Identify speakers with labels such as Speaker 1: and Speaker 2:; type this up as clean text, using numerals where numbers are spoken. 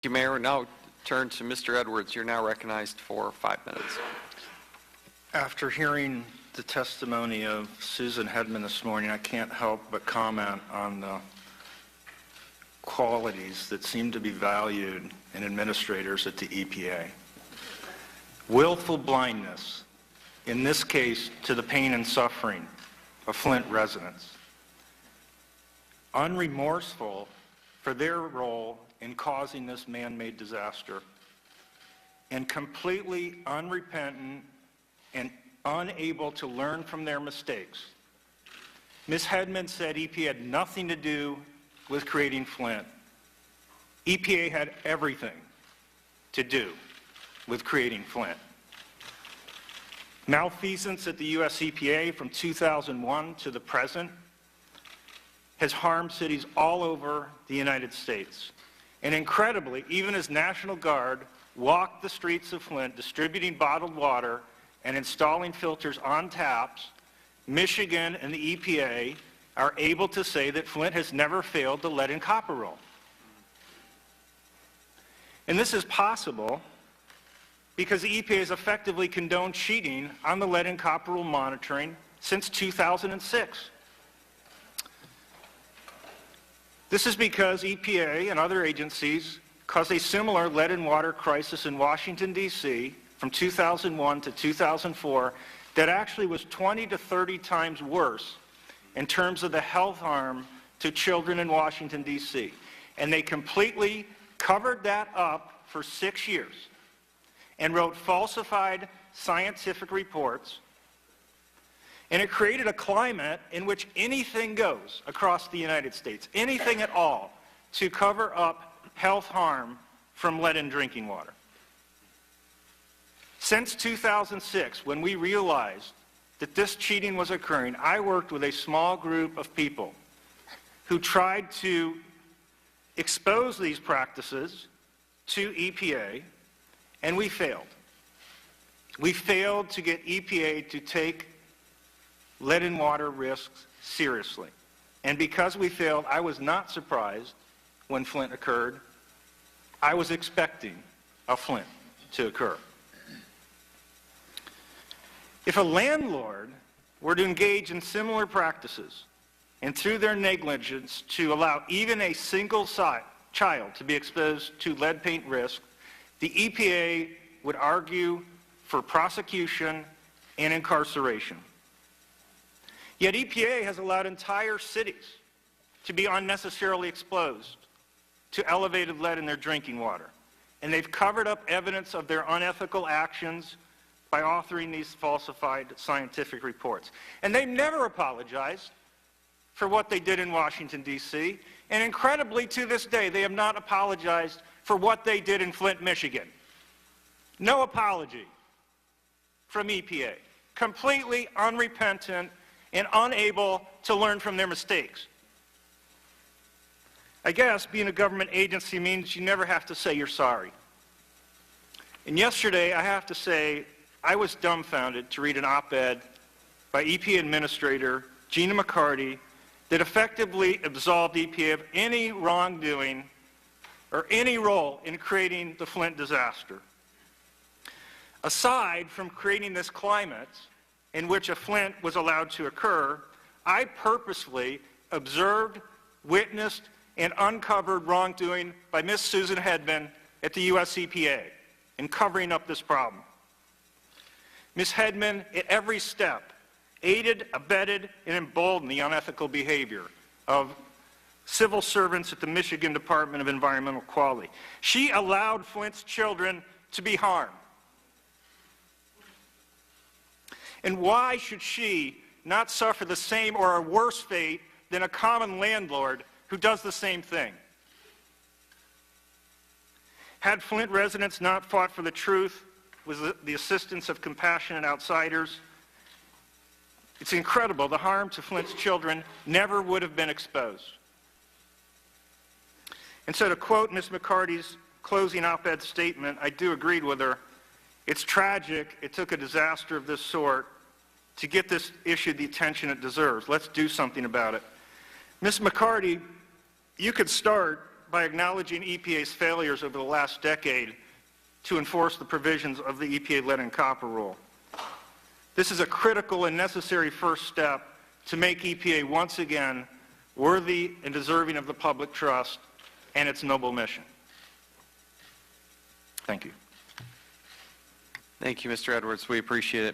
Speaker 1: Thank you, Mayor. Now turn to Mr. Edwards. You're now recognized for 5 minutes.
Speaker 2: After hearing the testimony of Susan Hedman this morning, I can't help but comment on the qualities that seem to be valued in administrators at the EPA. Willful blindness, in this case, to the pain and suffering of Flint residents. Unremorseful for their role in causing this man-made disaster, and completely unrepentant and unable to learn from their mistakes. Ms. Hedman said EPA had nothing to do with creating Flint. EPA had everything to do with creating Flint. Malfeasance at the U.S. EPA from 2001 to the present has harmed cities all over the United States. And incredibly, even as National Guard walked the streets of Flint distributing bottled water and installing filters on taps, Michigan and the EPA are able to say that Flint has never failed the lead and copper rule. And this is possible because the EPA has effectively condoned cheating on the lead and copper rule monitoring since 2006. This is because EPA and other agencies caused a similar lead and water crisis in Washington, D.C. from 2001 to 2004 that actually was 20 to 30 times worse in terms of the health harm to children in Washington, D.C. And they completely covered that up for 6 years and wrote falsified scientific reports. And it created a climate in which anything goes across the United States, anything at all, to cover up health harm from lead in drinking water. Since 2006, when we realized that this cheating was occurring, I worked with a small group of people who tried to expose these practices to EPA, and we failed. We failed to get EPA to take lead and water risks seriously. And because we failed, I was not surprised when Flint occurred. I was expecting a Flint to occur. If a landlord were to engage in similar practices and through their negligence to allow even a single child to be exposed to lead paint risk, the EPA would argue for prosecution and incarceration. Yet EPA has allowed entire cities to be unnecessarily exposed to elevated lead in their drinking water. And they've covered up evidence of their unethical actions by authoring these falsified scientific reports. And they've never apologized for what they did in Washington, D.C. And incredibly, to this day, they have not apologized for what they did in Flint, Michigan. No apology from EPA. Completely unrepentant and unable to learn from their mistakes. I guess being a government agency means you never have to say you're sorry. And yesterday, I have to say, I was dumbfounded to read an op-ed by EPA Administrator Gina McCarty that effectively absolved EPA of any wrongdoing or any role in creating the Flint disaster. Aside from creating this climate in which a Flint was allowed to occur, I purposefully observed, witnessed, and uncovered wrongdoing by Ms. Susan Hedman at the U.S. EPA in covering up this problem. Ms. Hedman, at every step, aided, abetted, and emboldened the unethical behavior of civil servants at the Michigan Department of Environmental Quality. She allowed Flint's children to be harmed. And why should she not suffer the same or a worse fate than a common landlord who does the same thing? Had Flint residents not fought for the truth with the assistance of compassionate outsiders, it's incredible, the harm to Flint's children never would have been exposed. And so to quote Ms. McCarty's closing op-ed statement, I do agree with her. It's tragic it took a disaster of this sort to get this issue the attention it deserves. Let's do something about it. Ms. McCarty, you could start by acknowledging EPA's failures over the last decade to enforce the provisions of the EPA lead and copper rule. This is a critical and necessary first step to make EPA once again worthy and deserving of the public trust and its noble mission. Thank you.
Speaker 1: Thank you, Mr. Edwards. We appreciate it.